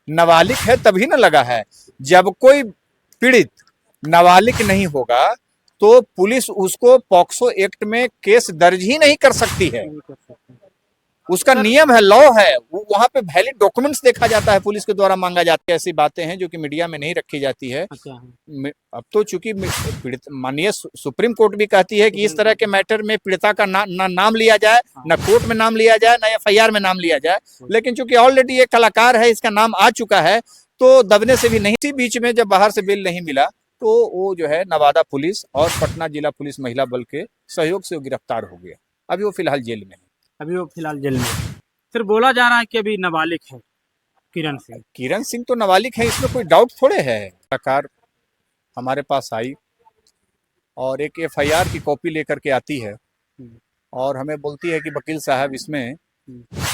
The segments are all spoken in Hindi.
नाबालिग है तभी ना लगा है। जब कोई पीड़ित नाबालिग नहीं होगा तो पुलिस उसको पॉक्सो एक्ट में केस दर्ज ही नहीं कर सकती है। उसका सर नियम है, लॉ है। वहां पे वैलिड डॉक्यूमेंट्स देखा जाता है, पुलिस के द्वारा मांगा जाता है। ऐसी बातें हैं जो कि मीडिया में नहीं रखी जाती है। अच्छा अब तो चूंकि पीड़ित माननीय सुप्रीम कोर्ट भी कहती है कि इस तरह के मैटर में पीड़िता का ना नाम लिया जाए, ना कोर्ट में नाम लिया जाए, ना एफआईआर में नाम लिया जाए। लेकिन चूंकि ऑलरेडी ये कलाकार है, इसका नाम आ चुका है, तो दबने से भी नहीं। इसी बीच में जब बाहर से बेल नहीं मिला तो वो जो है नवादा पुलिस और पटना जिला पुलिस महिला बल के सहयोग से वो गिरफ्तार हो गया। अभी वो फिलहाल जेल में है। अभी वो फिलहाल जेल में है। सर बोला जा रहा है कि अभी नाबालिग है किरण सिंह तो नाबालिग है, इसमें कोई डाउट थोड़े है। कलाकार हमारे पास आई और एक एफआईआर की कॉपी लेकर के आती है और हमें बोलती है कि वकील साहब इसमें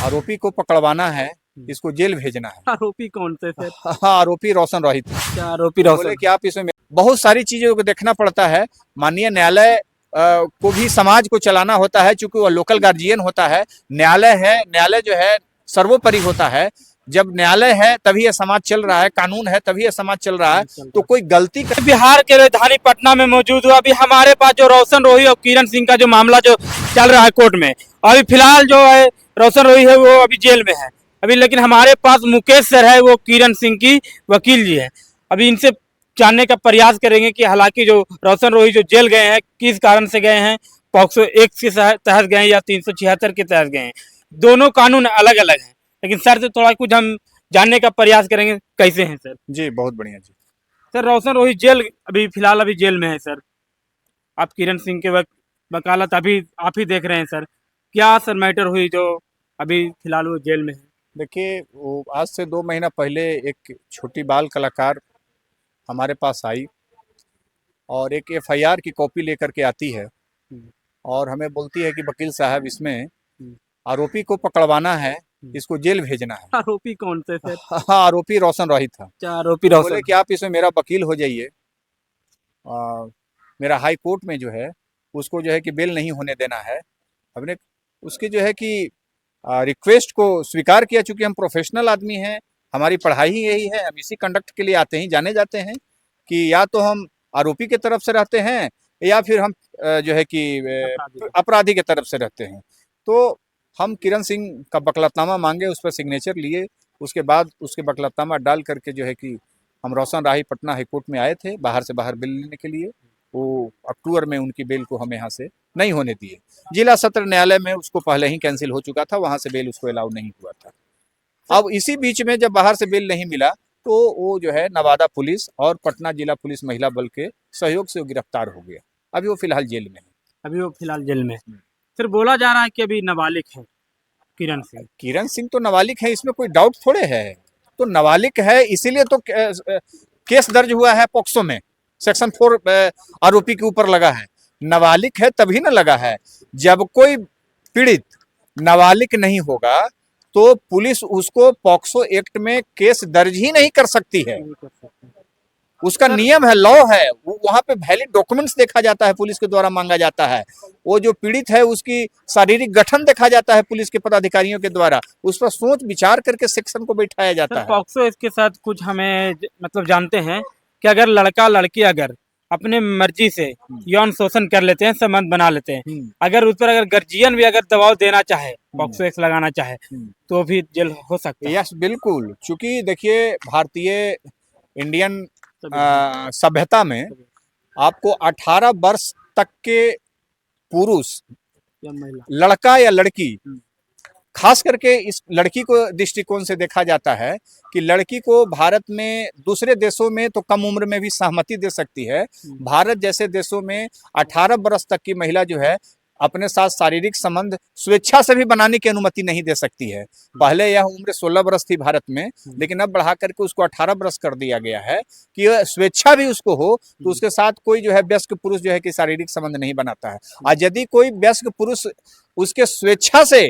आरोपी को पकड़वाना है, इसको जेल भेजना है। आरोपी कौन से सर? हाँ, आरोपी रोशन रोहित। क्या आरोपी बोले रोशन? कि आप इसमें बहुत सारी चीजों को देखना पड़ता है। माननीय न्यायालय को भी समाज को चलाना होता है, चूंकि वह लोकल गार्जियन होता है। न्यायालय है, न्यायालय जो है सर्वोपरि होता है। जब न्यायालय है तभी यह समाज चल रहा है, कानून है तभी यह समाज चल रहा है। तो कोई गलती बिहार के राजधानी पटना में मौजूद हुआ। अभी हमारे पास जो रोशन रोही और किरण सिंह का जो मामला जो चल रहा है कोर्ट में, अभी फिलहाल जो है रोशन रोही है वो अभी जेल में है अभी। लेकिन हमारे पास मुकेश सर है, वो किरण सिंह की वकील जी है। अभी इनसे जानने का प्रयास करेंगे कि हालांकि जो रोशन रोही जो जेल गए हैं किस कारण से गए हैं, पॉक्सो एक्ट के तहत गए या 376 के तहत गए हैं। दोनों कानून अलग अलग हैं। लेकिन सर से थोड़ा कुछ हम जानने का प्रयास करेंगे, कैसे हैं सर? जी बहुत बढ़िया जी। सर रोशन रोही जेल अभी फिलहाल अभी जेल में है सर। आप किरण सिंह के वकालत अभी आप ही देख रहे हैं सर। क्या सर मैटर हुई जो अभी फिलहाल वो जेल में है? देखिए, वो आज से 2 महीना पहले एक छोटी बाल कलाकार हमारे पास आई और एक एफआईआर की कॉपी लेकर के आती है और हमें बोलती है कि वकील साहब इसमें आरोपी को पकड़वाना है, इसको जेल भेजना है। आरोपी कौन से सर? हाँ, आरोपी रोशन रोहित था। क्या आरोपी बोले रोशन? कि आप इसमें मेरा वकील हो जाइए। मेरा हाई कोर्ट में जो है उसको जो है कि बेल नहीं होने देना है। हमने उसके जो है कि रिक्वेस्ट को स्वीकार किया, चूंकि हम प्रोफेशनल आदमी हैं, हमारी पढ़ाई ही यही है, हम इसी कंडक्ट के लिए आते हैं, जाने जाते हैं कि या तो हम आरोपी के तरफ से रहते हैं या फिर हम जो है कि अपराधी के तरफ से रहते हैं। तो हम किरण सिंह का वकालतनामा मांगे, उस पर सिग्नेचर लिए, उसके बाद उसके वकालतनामा डाल करके जो है कि हम रोशन राही पटना हाईकोर्ट में आए थे बाहर से बाहर बेल लेने के लिए। वो अक्टूबर में उनकी बेल को हम यहाँ से नहीं होने दिए। जिला सत्र न्यायालय में उसको पहले ही कैंसिल हो चुका था, वहां से बेल उसको अलाउ नहीं हुआ था। अब इसी बीच में जब बाहर से बेल नहीं मिला तो वो जो है नवादा पुलिस और पटना जिला पुलिस महिला बल के सहयोग से वो गिरफ्तार हो गया। अभी वो फिलहाल जेल में है। अभी वो फिलहाल जेल में है। सर बोला जा रहा है कि अभी नाबालिग है किरण सिंह तो नाबालिग है, इसमें कोई डाउट थोड़े है। तो नाबालिग है इसीलिए तो केस दर्ज हुआ है पॉक्सो में, सेक्शन 4 आरोपी के ऊपर लगा है। नाबालिग है तभी ना लगा है। जब कोई पीड़ित नाबालिग नहीं होगा तो पुलिस उसको पॉक्सो एक्ट में केस दर्ज ही नहीं कर सकती है। उसका नियम है, लॉ है। वहां पे वैलिड डॉक्यूमेंट्स देखा जाता है, पुलिस के द्वारा मांगा जाता है। वो जो पीड़ित है उसकी शारीरिक गठन देखा जाता है पुलिस के पदाधिकारियों के द्वारा, उस पर सोच विचार करके सेक्शन को बैठाया जाता है। पॉक्सो इसके साथ कुछ हमें मतलब जानते हैं कि अगर लड़का लड़की अगर अपने मर्जी से यौन शोषण कर लेते हैं, संबंध बना लेते हैं, अगर उस पर अगर गार्जियन भी अगर दबाव देना चाहे, पॉक्सो एक्ट लगाना चाहे, तो भी जेल हो सकता है। यस बिल्कुल, चूंकि देखिए भारतीय इंडियन सभ्यता में आपको 18 वर्ष तक के पुरुष, लड़का या लड़की, खास करके इस लड़की को दृष्टिकोण से देखा जाता है कि लड़की को भारत में, दूसरे देशों में तो कम उम्र में भी सहमति दे सकती है। भारत जैसे देशों में 18 वर्ष तक की महिला जो है अपने साथ शारीरिक संबंध स्वेच्छा से भी बनाने की अनुमति नहीं दे सकती है। पहले यह उम्र 16 वर्ष थी भारत में, लेकिन अब बढ़ा करके उसको 18 वर्ष कर दिया गया है कि स्वेच्छा भी उसको हो तो उसके साथ कोई जो है वयस्क पुरुष जो है कि शारीरिक संबंध नहीं बनाता है। और यदि कोई वयस्क पुरुष उसके स्वेच्छा से,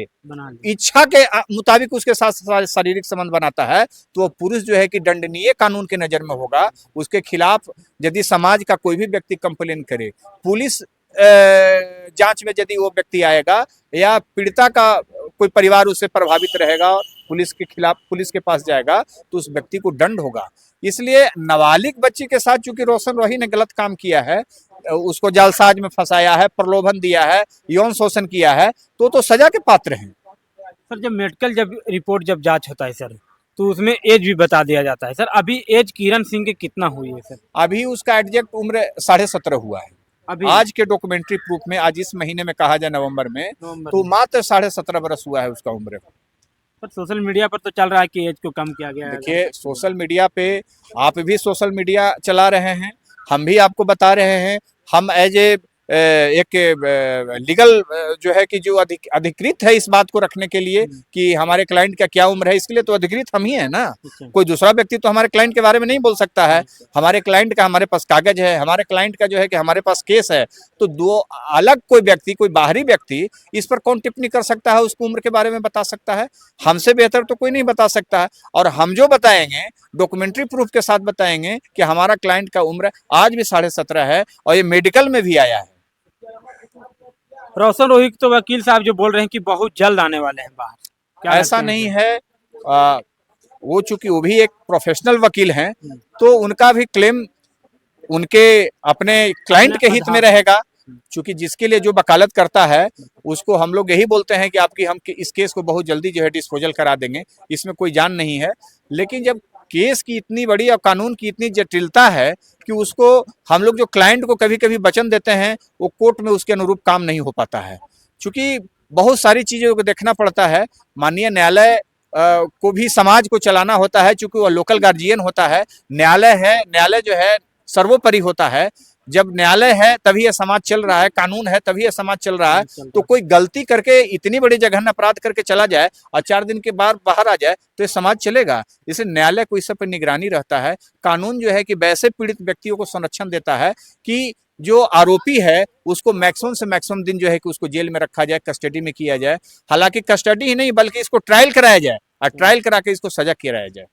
इच्छा के मुताबिक उसके साथ शारीरिक संबंध बनाता है तो वो पुरुष जो है कि दंडनीय कानून के नजर में होगा। उसके खिलाफ यदि समाज का कोई भी व्यक्ति कंप्लेन करे, पुलिस जांच में यदि वो व्यक्ति आएगा या पीड़िता का कोई परिवार उससे प्रभावित रहेगा पुलिस के खिलाफ, पुलिस के पास जाएगा तो उस व्यक्ति को दंड होगा। इसलिए नाबालिग बच्ची के साथ चूंकि रोशन रोही ने गलत काम किया है, उसको जालसाज में फंसाया है, प्रलोभन दिया है, यौन शोषण किया है, तो सजा के पात्र हैं। सर जब मेडिकल रिपोर्ट जब जांच होता है सर, तो उसमें एज भी बता दिया जाता है सर। अभी एज किरण सिंह के कितना हुई है सर? अभी उसका एग्जैक्ट उम्र 17.5 हुआ है। अभी आज के डॉक्यूमेंट्री प्रूफ में, आज इस महीने में कहा जाए नवंबर में, तो मात्र 17.5 वर्ष हुआ है उसका उम्र। पर सोशल मीडिया पर तो चल रहा है कि एज को कम किया गया है। देखिए सोशल मीडिया पे, आप भी सोशल मीडिया चला रहे हैं, हम भी आपको बता रहे हैं, हम एज एक लीगल जो है कि जो अधिकृत है इस बात को रखने के लिए कि हमारे क्लाइंट का क्या उम्र है, इसके लिए तो अधिकृत हम ही है ना। कोई दूसरा व्यक्ति तो हमारे क्लाइंट के बारे में नहीं बोल सकता है। हमारे क्लाइंट का हमारे पास कागज है, हमारे क्लाइंट का जो है कि हमारे पास केस है, तो दो अलग कोई व्यक्ति, कोई बाहरी व्यक्ति इस पर कौन टिप्पणी कर सकता है, उसको उम्र के बारे में बता सकता है? हमसे बेहतर तो कोई नहीं बता सकता है। और हम जो बताएंगे डॉक्यूमेंट्री प्रूफ के साथ बताएंगे कि हमारा क्लाइंट का उम्र आज भी 17.5 है और ये मेडिकल में भी आया है। रोशन रोही तो वकील साहब जो बोल रहे हैं कि बहुत जल्द आने वाले हैं बाहर, क्या ऐसा नहीं है। वो चूंकि वो भी एक प्रोफेशनल वकील हैं, तो उनका भी क्लेम उनके अपने क्लाइंट के हित में रहेगा। चूंकि जिसके लिए जो वकालत करता है उसको हम लोग यही बोलते हैं कि हम इस केस को बहुत जल्दी जो है डिस्पोजल करा देंगे, इसमें कोई जान नहीं है। लेकिन जब केस की इतनी बड़ी और कानून की इतनी जटिलता है कि उसको हम लोग जो क्लाइंट को कभी कभी वचन देते हैं वो कोर्ट में उसके अनुरूप काम नहीं हो पाता है। चूंकि बहुत सारी चीज़ों को देखना पड़ता है। माननीय न्यायालय को भी समाज को चलाना होता है, चूंकि वो लोकल गार्जियन होता है। न्यायालय है, न्यायालय जो है सर्वोपरि होता है। जब न्यायालय है तभी यह समाज चल रहा है, कानून है तभी यह समाज चल रहा है। तो कोई गलती करके इतनी बड़ी जघन्य अपराध करके चला जाए और 4 दिन के बाद बाहर आ जाए तो ये समाज चलेगा? इसलिए न्यायालय को इस सब पर निगरानी रहता है। कानून जो है कि वैसे पीड़ित व्यक्तियों को संरक्षण देता है कि जो आरोपी है उसको मैक्सिमम से मैक्सिमम दिन जो है कि उसको जेल में रखा जाए, कस्टडी में किया जाए। हालांकि कस्टडी ही नहीं बल्कि इसको ट्रायल कराया जाए और ट्रायल करा के इसको सजा कराया जाए।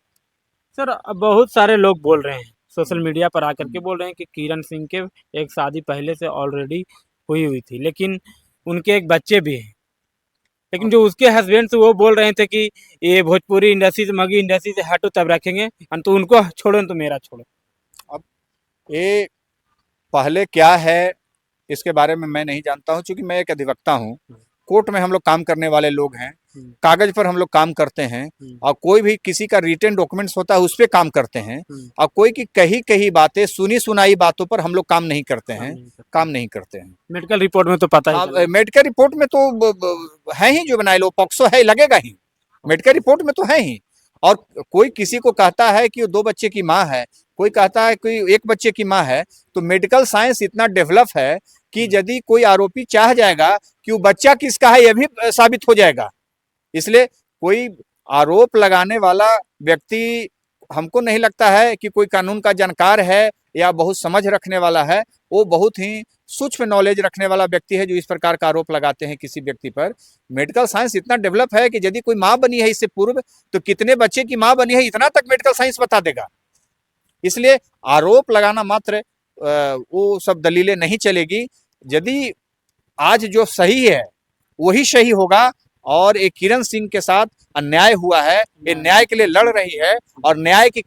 सर बहुत सारे लोग बोल रहे हैं, सोशल मीडिया पर आकर के बोल रहे हैं कि किरण सिंह के एक शादी पहले से ऑलरेडी हुई थी, लेकिन उनके एक बच्चे भी हैं। लेकिन जो उसके हस्बैंड से वो बोल रहे थे कि ये भोजपुरी इंडस्ट्री से, मगी इंडस्ट्री से हटो तब रखेंगे, तो उनको छोड़ो तो मेरा छोड़ो। अब ये पहले क्या है इसके बारे में मैं नहीं जानता हूँ, क्योंकि मैं एक अधिवक्ता हूँ। कोर्ट में हम लोग काम करने वाले लोग हैं, कागज पर हम लोग काम करते हैं, और कोई भी किसी का रिटन डॉक्यूमेंट्स होता है उस पर काम करते हैं। और कोई की कही बातें, सुनी सुनाई बातों पर हम लोग काम नहीं करते हैं। मेडिकल रिपोर्ट में तो पता है, मेडिकल रिपोर्ट में तो है ही, जो बनाए लो पॉक्सो है लगेगा ही, मेडिकल रिपोर्ट में तो है ही। और कोई किसी को कहता है कि वो 2 बच्चे की माँ है, कोई कहता है कोई 1 बच्चे की माँ है, तो मेडिकल साइंस इतना डेवलप है कि यदि कोई आरोपी चाह जाएगा कि वो बच्चा किसका है, यह भी साबित हो जाएगा। इसलिए कोई आरोप लगाने वाला व्यक्ति, हमको नहीं लगता है कि कोई कानून का जानकार है या बहुत समझ रखने वाला है। वो बहुत ही सूक्ष्म नॉलेज रखने वाला व्यक्ति है जो इस प्रकार का आरोप लगाते हैं किसी व्यक्ति पर। मेडिकल साइंस इतना डेवलप है कि यदि कोई माँ बनी है इससे पूर्व तो कितने बच्चे की माँ बनी है, इतना तक मेडिकल साइंस बता देगा। इसलिए आरोप लगाना मात्र वो सब दलीलें नहीं चलेगी। यदि आज जो सही है वही सही होगा, और एक किरण सिंह के साथ अन्याय हुआ है, ये न्याय के लिए लड़ रही है और न्याय की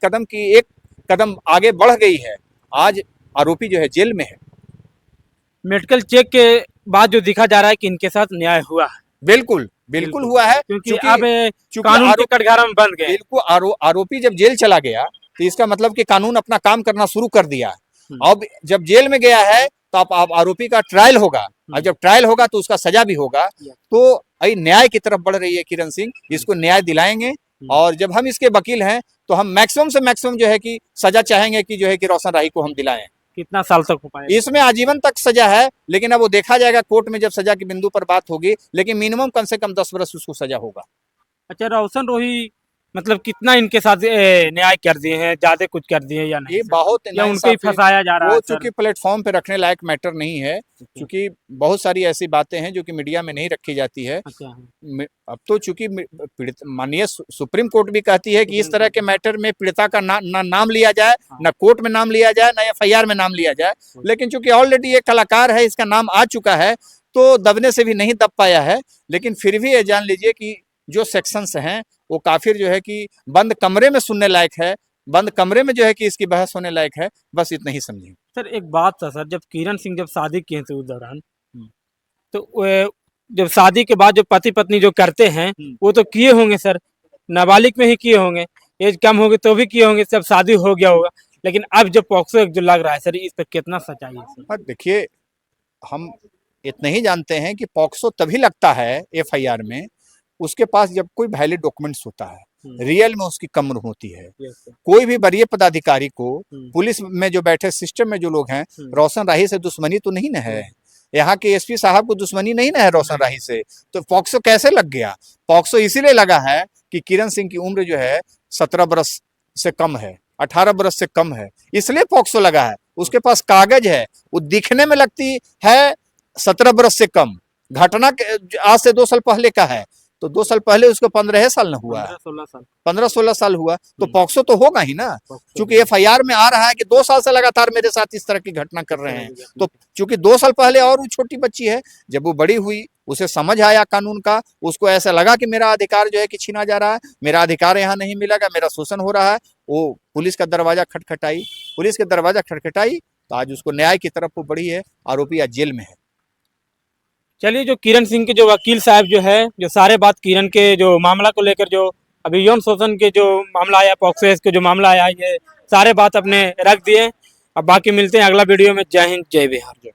एक कदम आगे बढ़ गई है। आज आरोपी जो है जेल में है। मेडिकल चेक के बाद जो दिखा जा रहा है कि इनके साथ न्याय हुआ है। बिल्कुल हुआ है, क्योंकि अब कानून के कटघरे में बंद गए। बिल्कुल, आरोपी जब जेल चला गया तो इसका मतलब कि कानून अपना काम करना शुरू कर दिया। अब जब जेल में गया है तो अब आरोपी का ट्रायल होगा, और जब ट्रायल होगा तो उसका सजा भी होगा। तो न्याय की तरफ बढ़ रही है किरण सिंह, इसको न्याय दिलाएंगे। और जब हम इसके वकील हैं तो हम मैक्सिमम से मैक्सिमम जो है कि सजा चाहेंगे कि जो है कि रोशन राही को हम दिलाएं। कितना साल तक हो पाएगा? इसमें आजीवन तक सजा है, लेकिन अब वो देखा जाएगा कोर्ट में जब सजा के बिंदु पर बात होगी, लेकिन मिनिमम कम से कम 10 वर्ष उसको सजा होगा। अच्छा, रोशन रोही मतलब कितना इनके साथ न्याय कर दिए हैं, ज्यादा कुछ कर दिए या नहीं? ये बहुत या उनको ही फंसाया जा रहा है? वो चूंकि प्लेटफॉर्म पे रखने लायक मैटर नहीं है, क्योंकि बहुत सारी ऐसी बातें हैं जो कि मीडिया में नहीं रखी जाती है। अब तो चूंकि माननीय सुप्रीम कोर्ट भी कहती है कि इस तरह के मैटर में पीड़िता का ना नाम लिया जाए, ना कोर्ट में नाम लिया जाए, ना FIR में नाम लिया जाए। लेकिन चूंकि ऑलरेडी एक कलाकार है, इसका नाम आ चुका है, तो दबने से भी नहीं दब पाया है। लेकिन फिर भी ये जान लीजिए कि जो सेक्शंस हैं वो काफिर जो है कि बंद कमरे में सुनने लायक है, बंद कमरे में जो है कि इसकी बहस होने लायक है, बस इतना ही समझिए। सर एक बात था सर, जब किरण सिंह जब शादी किए थे उस दौरान, तो जब शादी के बाद जो पति पत्नी जो करते हैं वो तो किए होंगे सर, नाबालिग में ही किए होंगे, एज कम होगी तो भी किए होंगे, जब शादी हो गया होगा। लेकिन अब जो पॉक्सो जो लग रहा है सर, इस पर कितना सच्चाई है सर? पर देखिए, हम इतना ही जानते हैं कि पॉक्सो तभी लगता है एफआईआर में, उसके पास जब कोई वैलिड डॉक्यूमेंट्स होता है, रियल में उसकी कम होती है। कोई भी वरीय पदाधिकारी को पुलिस में जो बैठे सिस्टम में जो लोग हैं, रोशन राही से दुश्मनी तो नहीं न है, यहाँ के एसपी साहब को दुश्मनी नहीं न है रोशन राही से, तो पॉक्सो कैसे लग गया? पॉक्सो इसीलिए लगा है कि किरण सिंह की उम्र जो है 17 बरस से कम है, 18 बरस से कम है, इसलिए पॉक्सो लगा है। उसके पास कागज है, वो दिखने में लगती है 17 बरस से कम, घटना आज से 2 साल पहले का है, तो 2 साल पहले उसको 15 साल न हुआ, 15-16 साल हुआ, तो पॉक्सो तो होगा ही ना। चूंकि एफआईआर में आ रहा है कि 2 साल से लगातार मेरे साथ इस तरह की घटना कर रहे हैं, तो चूंकि 2 साल पहले और वो छोटी बच्ची है, जब वो बड़ी हुई, उसे समझ आया कानून का, उसको ऐसा लगा कि मेरा अधिकार जो है कि छीना जा रहा है, मेरा अधिकार यहाँ नहीं मिलेगा, मेरा शोषण हो रहा है, वो पुलिस का दरवाजा खटखटाई, पुलिस के दरवाजा खटखटाई, तो आज उसको न्याय की तरफ वो बढ़ी है, आरोपी आज जेल में है। चलिए, जो किरण सिंह के जो वकील साहब जो है, जो सारे बात किरण के जो मामला को लेकर, जो अभी यौन शोषण के जो मामला आया, पॉक्सो के जो मामला आया, ये सारे बात अपने रख दिए। अब बाकी मिलते हैं अगला वीडियो में। जय हिंद, जय बिहार।